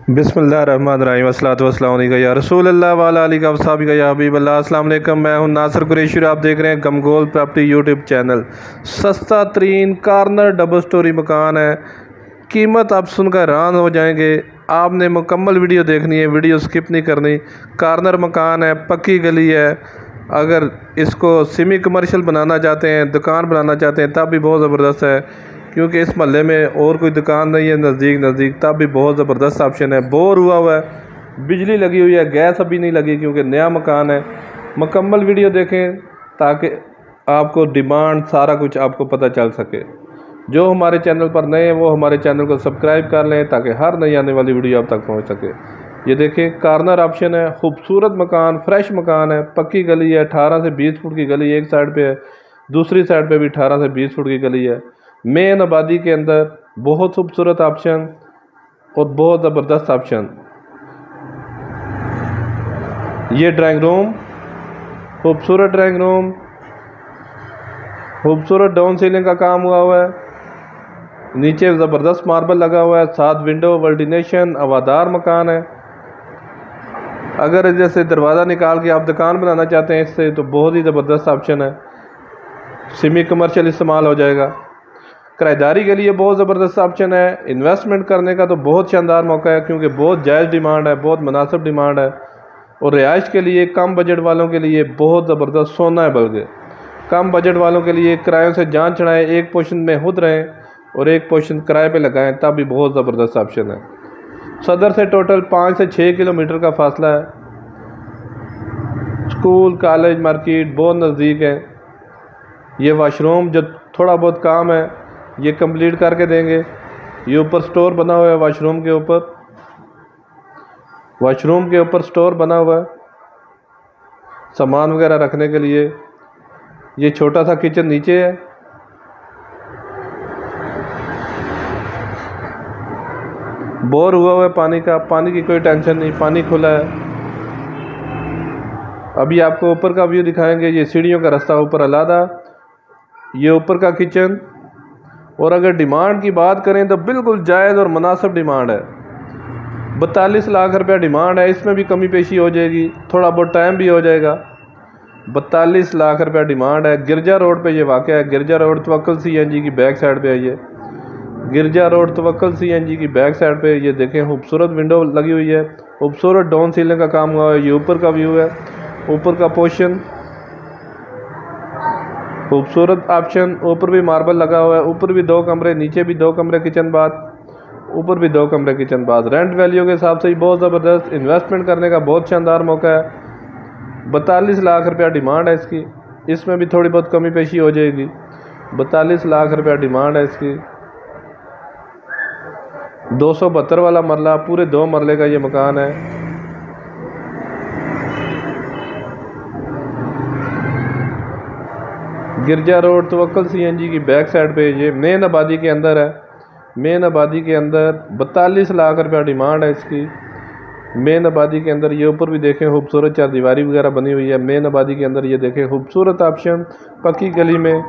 बिस्मिल्लाहिर्रहमानिर्रहीम अस्सलातु वस्सलामु अलैका या रसूल अल्लाह वाला अली का वसाबी का या हबीब अल्लाह। अस्सलाम वालेकुम, मैं हूं नासिर कुरैशी और आप देख रहे हैं गमगोल प्रॉपर्टी यूट्यूब चैनल। सस्ता तरीन कॉर्नर डबल स्टोरी मकान है। कीमत आप सुनकर हैरान हो जाएंगे। आपने मुकम्मल वीडियो देखनी है, वीडियो स्किप नहीं करनी। कॉर्नर मकान है, पक्की गली है। अगर इसको सेमी कमर्शियल बनाना चाहते हैं, दुकान बनाना चाहते हैं तब भी बहुत ज़बरदस्त है, क्योंकि इस महल्ले में और कोई दुकान नहीं है नज़दीक तब भी बहुत ज़बरदस्त ऑप्शन है। बोर हुआ है, बिजली लगी हुई है, गैस अभी नहीं लगी क्योंकि नया मकान है। मुकम्मल वीडियो देखें ताकि आपको डिमांड सारा कुछ आपको पता चल सके। जो हमारे चैनल पर नए हैं वो हमारे चैनल को सब्सक्राइब कर लें ताकि हर नई आने वाली वीडियो आप तक पहुँच सके। ये देखें, कॉर्नर ऑप्शन है, खूबसूरत मकान, फ्रेश मकान है, पक्की गली है। 18 से 20 फुट की गली एक साइड पे है, दूसरी साइड पे भी 18 से 20 फुट की गली है। मेन आबादी के अंदर बहुत खूबसूरत ऑप्शन और बहुत ज़बरदस्त ऑप्शन। ये ड्राइंग रूम, खूबसूरत ड्राइंग रूम, खूबसूरत डाउन सीलिंग का काम हुआ है, नीचे ज़बरदस्त मार्बल लगा हुआ है, साथ विंडो वेंटिलेशन, हवादार मकान है। अगर जैसे दरवाज़ा निकाल के आप दुकान बनाना चाहते हैं इससे, तो बहुत ही ज़बरदस्त ऑप्शन है। सेमी कमर्शियल इस्तेमाल हो जाएगा। किराएदारी के लिए बहुत ज़बरदस्त ऑप्शन है। इन्वेस्टमेंट करने का तो बहुत शानदार मौका है, क्योंकि बहुत जायज़ डिमांड है, बहुत मुनासिब डिमांड है। और रिहाइश के लिए कम बजट वालों के लिए बहुत ज़बरदस्त सोना है। बल्कि कम बजट वालों के लिए किरायों से जान चढ़ाएँ, एक पोर्शन में खुद रहें और एक पोर्शन किराए पे लगाएं, तब भी बहुत ज़बरदस्त ऑप्शन है। सदर से टोटल 5 से 6 किलोमीटर का फासला है। स्कूल, कॉलेज, मार्केट बहुत नज़दीक है। ये वाशरूम जो थोड़ा बहुत काम है ये कंप्लीट करके देंगे। ये ऊपर स्टोर बना हुआ है, वाशरूम के ऊपर स्टोर बना हुआ है सामान वगैरह रखने के लिए। ये छोटा सा किचन नीचे है। बोर हुआ है पानी की कोई टेंशन नहीं, पानी खुला है। अभी आपको ऊपर का व्यू दिखाएंगे। ये सीढ़ियों का रास्ता ऊपर अलहदा, ये ऊपर का किचन। और अगर डिमांड की बात करें तो बिल्कुल जायज़ और मुनासिब डिमांड है। 42 लाख रुपया डिमांड है, इसमें भी कमी पेशी हो जाएगी, थोड़ा बहुत टाइम भी हो जाएगा। 42 लाख रुपया डिमांड है। गिरजा रोड पे ये वाक़या है। गिरजा रोड तवक्कल CNG की बैक साइड पे है। ये गिरजा रोड तवक्कल CNG की बैक साइड पे ये देखें, खूबसूरत विंडो लगी हुई है, खूबसूरत डाउन सीलिंग का काम हुआ है। ये ऊपर का व्यू है, ऊपर का पोर्शन, खूबसूरत ऑप्शन। ऊपर भी मार्बल लगा हुआ है, ऊपर भी 2 कमरे, नीचे भी 2 कमरे किचन बाथ, ऊपर भी 2 कमरे किचन बाथ। रेंट वैल्यू के हिसाब से ही बहुत ज़बरदस्त, इन्वेस्टमेंट करने का बहुत शानदार मौका है। 42 लाख रुपया डिमांड है इसकी, इसमें भी थोड़ी बहुत कमी पेशी हो जाएगी। 42 लाख रुपया डिमांड है इसकी। 272 वाला मरला, पूरे 2 मरले का ये मकान है। गिरजा रोड तवक्कल CNG की बैक साइड पे ये मेन आबादी के अंदर है। मेन आबादी के अंदर 42 लाख रुपया डिमांड है इसकी। मेन आबादी के अंदर ये ऊपर भी देखें, खूबसूरत चारदीवारी वगैरह बनी हुई है। मेन आबादी के अंदर ये देखें, खूबसूरत ऑप्शन, पक्की गली में।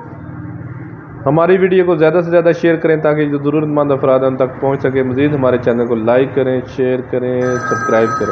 हमारी वीडियो को ज़्यादा से ज़्यादा शेयर करें ताकि जो ज़रूरतमंद अफराद उन तक पहुँच सके। मज़ीद हमारे चैनल को लाइक करें, शेयर करें, सब्सक्राइब करें।